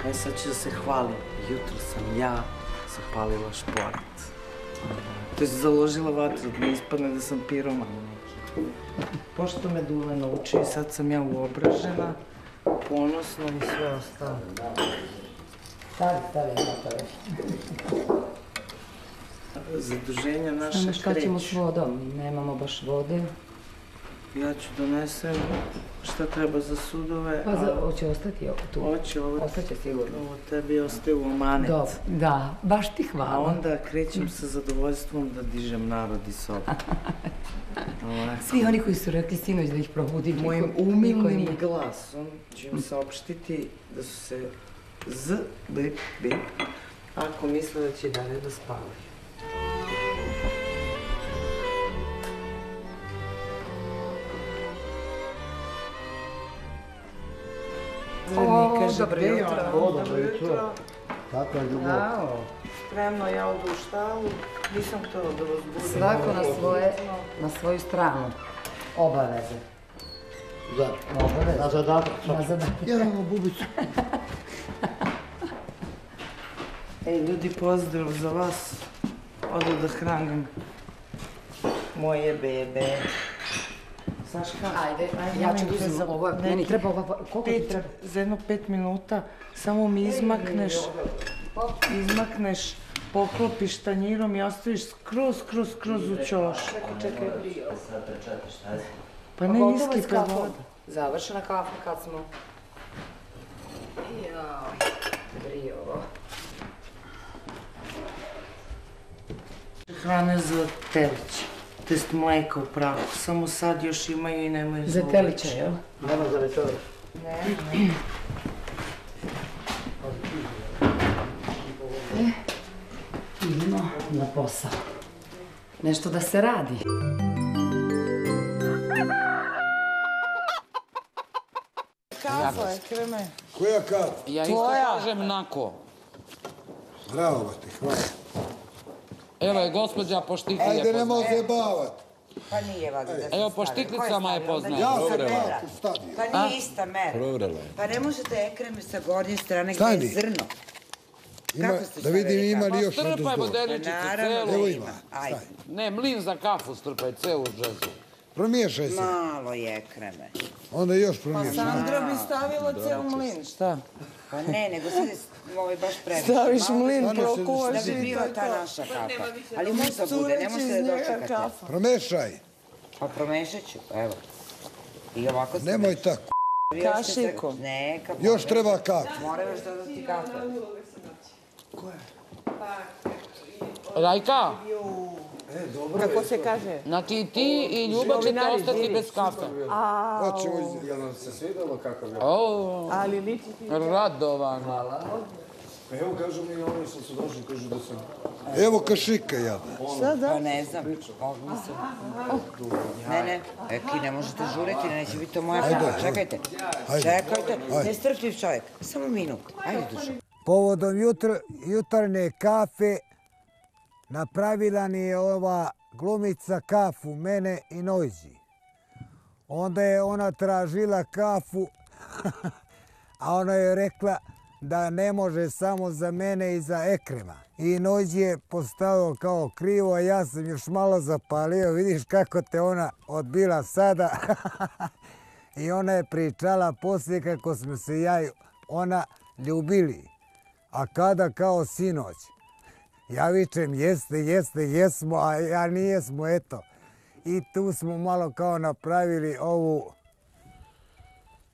Sad ću da se hvalim. Jutro sam ja zapalila šporet. To je založila vatru, da ne ispadne da sam piroman neki. Pošto me Dule nauči, sad sam ja uobražena, ponosna i sve ostalo. Stavi. Zaduženja naše kreću. Šta ćemo s vodom? Nemamo baš vode. Ja ću donesem šta treba za sudove. Pa hoće ostati tu? Hoće, ostaće sigurno. Ovo tebi ostaje u amanet. Da, baš ti hvala. A onda krećem sa zadovoljstvom da dižem narod iz soba. Svi oni koji su rekli sinoć da ih probudi. Mojim umilnim glasom ću im saopštiti da su se zbili ako misle da će dalje da spavaju. Dobro jutro. Kako je ljubav? Spremno, ja odu u štalu, nisam htjela da vas budim. Svako na svoju stranu. Obaveze. Da. Na zadatak. Ja imamo bubicu. Ej, ljudi, pozdrav za vas. Odu da hranim moje bebe. Saška, ajde, ja ću uzeti ovo, meni treba ova, koliko ti treba? Za jedno 5 minuta, samo mi izmakneš, poklopiš tanjirom i ostaviš skroz u ćošku. Čekaj, brio. Pa ne iskipa voda. Završena kafa kad smo. Jao, brio ovo. Hrane za telić. Test mleka u prahu. Samo sad još imaju i nemaju za uveče. Za telića, jel? Nema za večer. Ne. Idemo na posao. Nešto da se radi. Kafa je, kreme. Koja kafa? Ja isto kažem nako. Bravo ti, hvala. Evo je gospođa po štikli je poznaje. Ajde, nemoj se bavat. Pa nije valjda da se Evo po štiklicama je poznaje. Ja se bavat, stadio. Pa nije ista mera. Provrela. Pa ne možete ekreme sa gornje strane gdje je zrno. Kako ste Da vidim ima li još strpaj odozdo. modeličicu celu. Evo ima. Ne, mlin za kafu strpaj celu džezu. Promiješaj se. Malo je ekreme. Onda još promiješaj. Sandra bi stavila ceo mlin, šta? Pa ne, nego sad je baš previše. Staviš mlin, prokuvaš Da bi bila ta naša kafa. Ali možda bude, ne možete da dočekate. Promešaj. Pa promešat ću, evo. I ovako se... Nemoj tako. Kašikom. Neka. Još treba kafu. Mora još dodati kafe. Rajka, Kako se kaže? znači ti i Ljubav ćete ostati bez kafe. Jel nam se svidjelo kakav je? Ali liči ti. Radovan. Evo kažu mi oni što su došli, kažu da sam... Evo kašika jedna. Šta da? Pa ne znam, mislim. Ne, Eki, ne možete žuriti, neće biti to moja kafa. Čekajte, nestrpljiv čovjek. Samo minut, ajde dušo. Povodom jutarnje kafe napravila mi je ova glumica kafu, mene i Nojzi. Onda je ona tražila kafu, a ona je rekla da ne može samo za mene i za Ekrema. I Nojzi je postavio kao krivo, a ja sam još malo zapalio. Vidiš kako te ona odbila sada. I ona je pričala poslije kako smo se ja i ona ljubili. A kada kao sinoć. Ja vičem jesmo, a ja nijesmo, eto. I tu smo malo kao napravili ovu,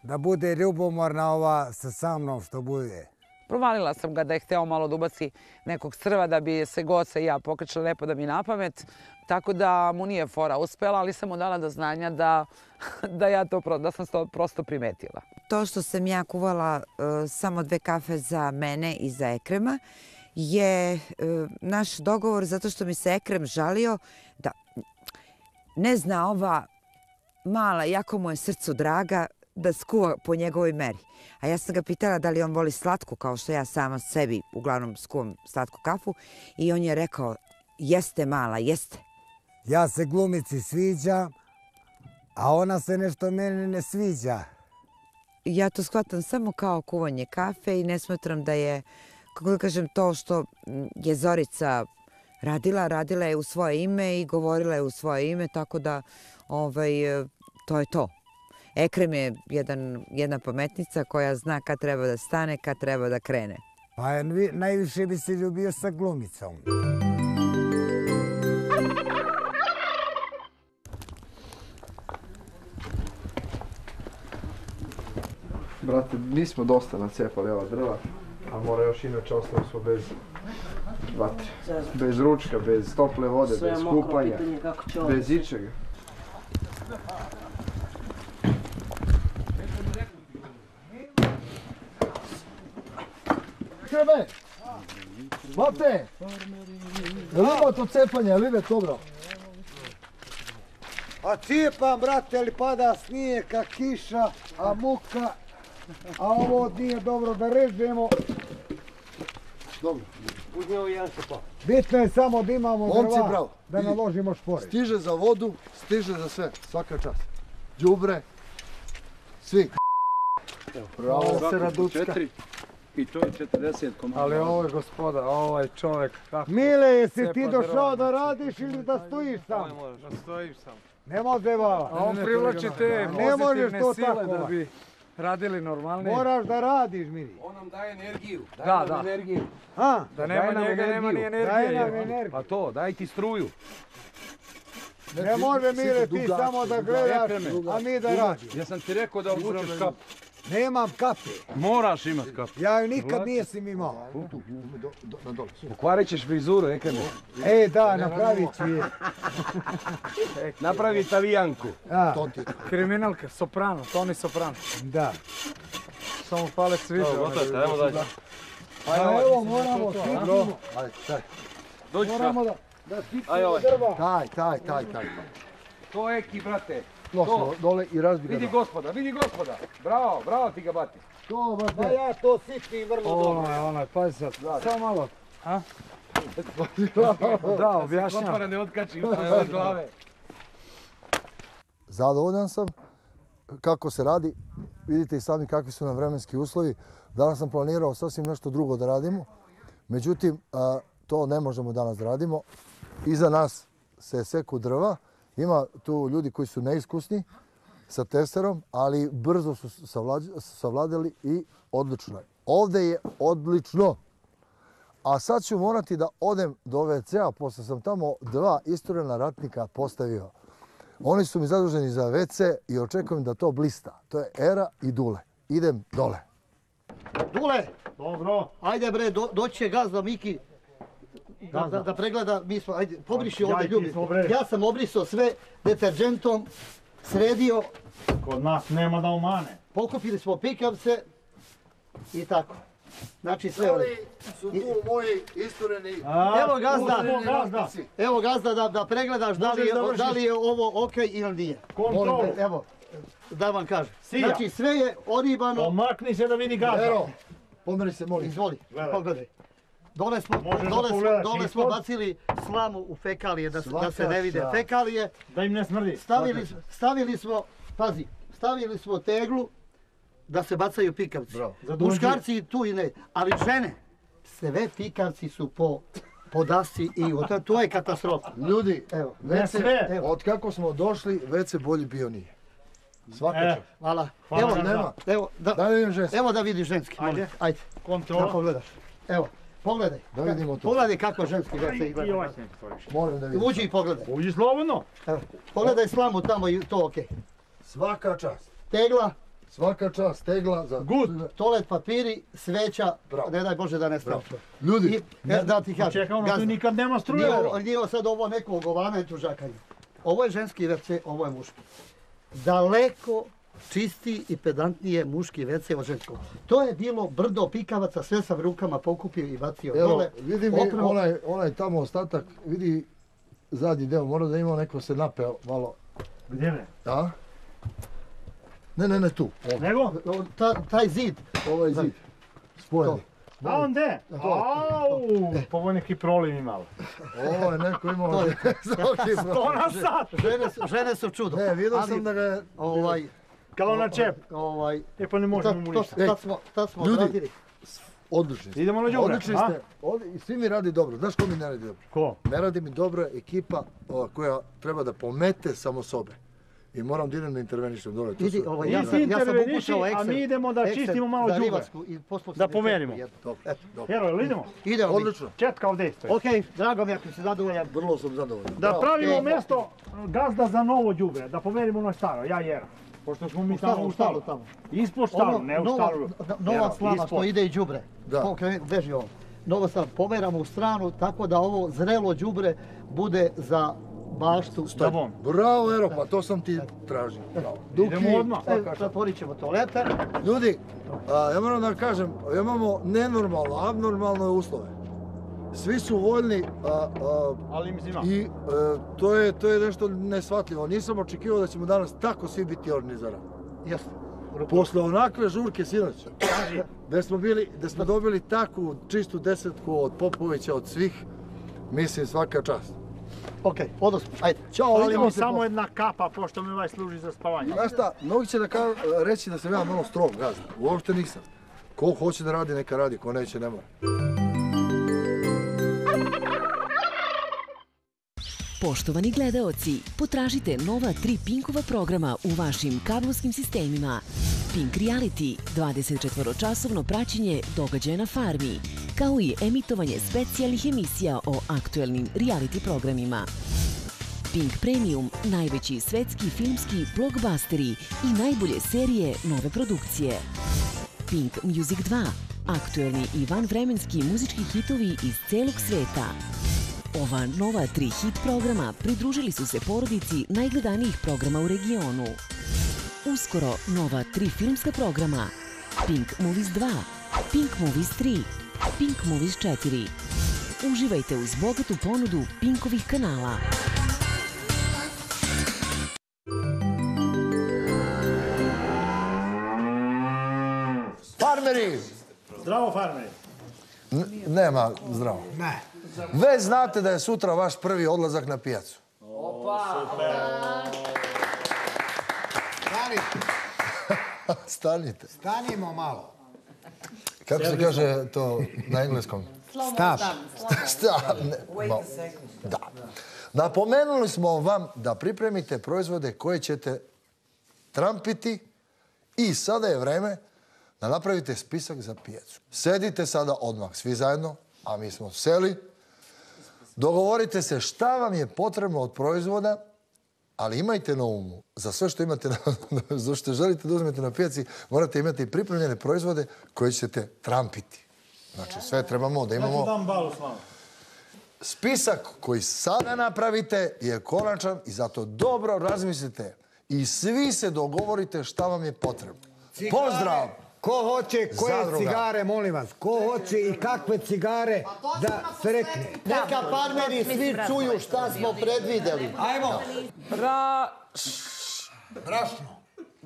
da bude ljubomorna ova sa mnom što bude. Provalila sam ga da je hteo malo da ubaci nekog crva da bi se Goca i ja pokačali lepo da mi na pamet. Tako da mu nije fora uspela, ali sam mu dala do znanja da sam to prosto primetila. To što sam ja kuvala samo 2 kafe za mene i za Ekrema je naš dogovor zato što mi se Ekrem žalio da ne zna ova mala, jako mu je srcu draga, da skuva po njegovoj meri. A ja sam ga pitala da li on voli slatku, kao što ja sama sebi uglavnom skuvam slatku kafu. I on je rekao, jeste mala, jeste. Ja se glumici sviđam, a ona se nešto meni ne sviđa. ja to shvatam samo kao kuvanje kafe i ne smatram da je, kako da kažem, to što je Zorica radila je u svoje ime i govorila je u svoje ime, tako da to je to. Ekrem je jedna pametnica koja zna kad treba da stane, kad treba da krene. Pa najviše bi se ljubio sa glumicom. Brate, nismo dosta nacijepali ova drva, a mora još inače ostali smo bez vatre. Bez ručka, bez tople vode, bez kupanja, bez ičega. Krebe! Bate! Jel ima to cepanje, jel ide dobro? A cijepam, brate, ali pada snijeg, a kiša, a muka, a ovo nije dobro da režemo. Dobro. Uzmi ovo jedan se pa. Bitno je samo da imamo drva, da naložimo špore. Stiže za vodu, stiže za sve, svaka čast. Đubre, svi. Bravo, se Raducka. I to je 40 komada. Ali ovo je gospoda, ovaj čovjek. Mile, jesi ti došao da radiš ili da stojiš sam? Da stojiš sam. Ne može vala. A on privlači te pozitivne sile da bi radili normalnije. Moraš da radiš, Mili. On nam daje energiju. Da. Energiju. Da nema njega, nema ni energije. Daje nam energiju. Pa to, daj ti struju. Ne može, Mile, ti samo da gledaš, a mi da radimo. Ja sam ti rekao da obučeš kapu. Nemam kape. Moraš imat kapu. Ja ju nikad nisam imao. Pokvarit ćeš frizuru, Ekreme. Da, napravit ću je. Napravi Italijanku. Kriminalka, soprano, Toni Soprano. Da. Samo palec sviđa. Evo dalje. Evo, moramo, stipimo. Dođi Moramo da stipimo drva. Taj. To Eki, brate. Nosi dole i razbi ga. Vidi gospoda. Bravo ti ga bati. To, Pa ja to sipim vrlo dobro. Onaj, pazi sad. Samo malo. Da, objašnjam. Kopara ne otkači od glave. Zadovoljan sam kako se radi. Vidite i sami kakvi su nam vremenski uslovi. Danas sam planirao sasvim nešto drugo da radimo. Međutim, to ne možemo danas da radimo. Iza nas se seku drva. Ima tu ljudi koji su neiskusni sa testerom, ali brzo su savladali i odlično je. Ovdje je odlično. A sad ću morati da odem do WC-a, pošto sam tamo 2 isturena ratnika postavio. Oni su mi zaduženi za WC i očekujem da to blista. To je Era i Dule. Idem dole. Dule! Dobro. Ajde bre, doći će gazda Miki. Da pregleda, mi smo, ajde, pobriši ovdje ljubi. Ja sam obrisao sve deterđentom, sredio. Kod nas nema da umane. Pokupili smo pikavce i tako. Znači sve ovdje. Su tu moji istureni. Evo gazda da pregledaš da li je ovo ok ili nije. Kontrol. Evo, da vam kažem. Znači sve je oribano. Omakni se da vidi gazda. Evo, pomeri se, molim. Izvoli, pogledaj. Dole smo bacili slamu u fekalije, da se ne vide fekalije. Da im ne smrdi. Stavili smo teglu da se bacaju pikavci. Muškarci tu i ne, ali žene, sve pikavci su po dasci i to je katastrofa. Ljudi, od kako smo došli, već se bolji bio nije. Svaka čast. Hvala. Evo da vidiš ženski. Ajde. Kontrola. Da pogledaš. Evo. Pogledaj. Da vidimo to. Pogledaj kako ženski WC izgleda. Moram da vidim. Uđi i pogledaj. Uđi slobodno. Pogledaj slamu tamo i to okej. Svaka čast. Tegla. Svaka čast, tegla za... Good. Toalet papiri, sveća, ne daj Bože da ne stavi. Ljudi. Da ti kažem. Čekaj, ono tu nikad nema struje. Nije sad ovo neko ogovana i tužakanje. Ovo je ženski WC, ovo je muški. Daleko čisti i pedantnije muški WC od ženskog. To je bilo brdo pikavaca, sve sam rukama pokupio i bacio dole. Evo, vidi mi onaj tamo ostatak, vidi zadnji deo, mora da ima neko se napeo malo. Gdje ne? Da? Ne, tu. Nego? Taj zid. Ovaj zid. Spojeni. A on de? Pa ovo je neki proliv imalo. Ovo je neko imao... 100 na sat! Žene su čudo. Ne, vidio sam da ga je... Kao na čep. E pa ne možemo mu ništa. Tad smo Ljudi, odradili. odlični ste. Idemo na đubre, Odlični a? ste. I svi mi radi dobro. Znaš ko mi ne radi dobro? Ko? Ne radi mi dobro ekipa koja treba da pomete samo sobe. I moram da idem da intervenišem dole. Ti interveniši, a mi idemo da čistimo malo đubre. Da pomerimo. Jero, jel idemo? Idemo. Odlično. Četka ovdje isto. Ok, drago mi ako si zadovoljan. Vrlo sam zadovoljan. Da pravimo mjesto gazda za novo đubre, da pomerimo ono staro, ja Jera. Pošto smo mi tamo u štalu. Ispod štalu, ne u štalu. Nova slama što ide i đubre. Beži ovo. Nova slama, pomeramo u stranu tako da ovo zrelo đubre bude za baštu. Bravo, Ero, pa to sam ti tražio. Idemo odmah. Zatvorit ćemo toalete. Ljudi, ja moram da kažem, imamo nenormalno, abnormalne uslove. Svi su voljni i to je nešto neshvatljivo. Nisam očekivao da ćemo danas tako svi biti organizirani. Jeste. Posle onakve žurke sinoć, da smo dobili takvu čistu desetku od Popovića, od svih, mislim svaka čast. Ok, odnosno, ajde. Fali mi samo jedna kapa, pošto mi ovaj služi za spavanje. Znaš šta, mnogi će reći da sam ja malo strog gazda. Uopšte nisam. Ko hoće da radi, neka radi, ko neće, ne mora. Poštovani gledaoci, potražite nova 3 Pinkova programa u vašim kablovskim sistemima. Pink Reality, 24-časovno praćenje događaja na farmi, kao i emitovanje specijalnih emisija o aktuelnim reality programima. Pink Premium, najveći svetski filmski blockbusteri i najbolje serije nove produkcije. Pink Music 2, aktuelni i vanvremenski muzički hitovi iz celog sveta. Ova nova 3 hit programa pridružili su se porodici najgledanijih programa u regionu. Uskoro nova 3 filmska programa: Pink Movies 2, Pink Movies 3, Pink Movies 4. Uživajte uz bogatu ponudu Pinkovih kanala. Farmeri! Zdravo, farmeri! Nema zdravo. Ne. Već znate da je sutra vaš prvi odlazak na pijacu. Opa! Stanite. Stanimo malo. Kako se kaže to na engleskom? Stop. Da. Napomenuli smo vam da pripremite proizvode koje ćete trampiti i sada je vreme da napravite spisak za pijacu. Sedite sada odmah svi zajedno, a mi smo seli. Dogovorite se šta vam je potrebno od proizvoda, ali imajte na umu, za sve što imate, za što želite da uzmete na pijaci, morate imati pripremljene proizvode koje ćete trampiti. Znači, sve trebamo da imamo... Ja ću dam balu s vama. Spisak koji sada napravite je konačan i zato dobro razmislite i svi se dogovorite šta vam je potrebno. Pozdrav! Ko hoće koje cigare, molim vas, ko hoće i kakve cigare da se rekne. Neka farmeri svi čuju šta smo predvideli. Ajmo. Brašno.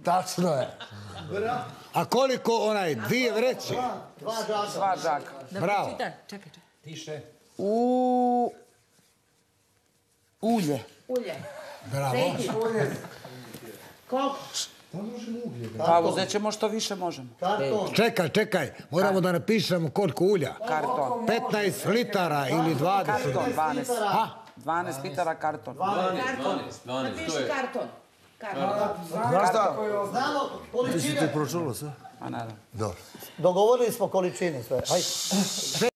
Tačno je. A koliko onaj, 2 vreće? 2 žaka. Bravo. Čekaj. Tiše. Ulje. Bravo. Koliko? Pa uzet ćemo što više možemo. Čekaj, moramo da napišemo koliko ulja. Karton. 15 litara ili 20. Karton, 12. 12 litara karton. Napiši karton. Znaš šta? Znamo količine. Ti si ti pročulo sve? A naravno. Dobro. Dogovorili smo količine sve. Ajde.